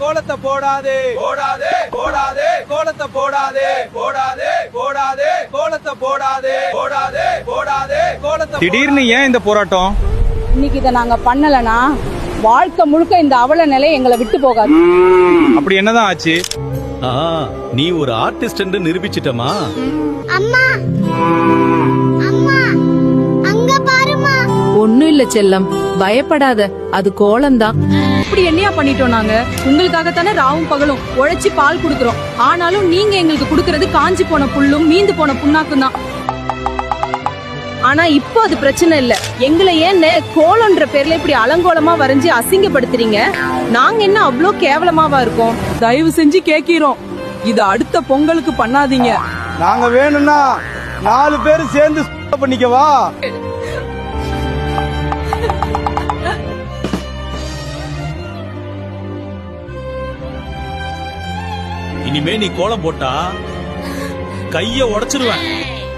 கோலத்தை போடாதே போடாதே போடாதே கோலத்தை போடாதே போடாதே போடாதே கோலத்தை போடாதே போடாதே போடாதே கோலத்தை. திடீர்னு ஏன் இந்த போராட்டம்? இன்னைக்கு இதை நாங்க பண்ணலனா வாழ்க்கை முழுக்க இந்த அவல நிலை எங்களை விட்டு போகாது. அப்படி என்னதான் ஆச்சு? நீ ஒரு ஆர்டிஸ்ட் என்று நிரூபிச்சிட்டமா? அம்மா அம்மா அங்க பாருமா. ஒண்ணும் இல்ல செல்லம், பயப்படாத, அது கோலம்தான். இப்படி என்னையா பண்ணிட்டோம் நாங்க? உங்களுக்காகத்தானே ராவும் பகலும் உழைச்சி பால் குடுக்கறோம். ஆனாலும் நீங்க எங்களுக்கு குடுக்கறது காஞ்சி போன புல்லும் மீந்து போன புண்ணாக்கும் தான். ஆனா இப்போ அது பிரச்சனை இல்ல. எங்களை ஏன்னு கோலம்ன்ற பேர்ல இப்படி அலங்கோலமா வரைஞ்சி அசிங்கப்படுத்துறீங்க? நாங்க என்ன அவ்வளோ கேவலமாவா இருக்கோம்? தயவு செஞ்சு கேக்கிறோம், இது அடுத்த பொங்கலுக்கு பண்ணாதீங்க. நாங்க வேணும்னா 4 பேரும் சேர்ந்து பண்ணிக்கவா? இனிமே நீ கோலம் போட்டா கைய உடைச்சிருவேன்.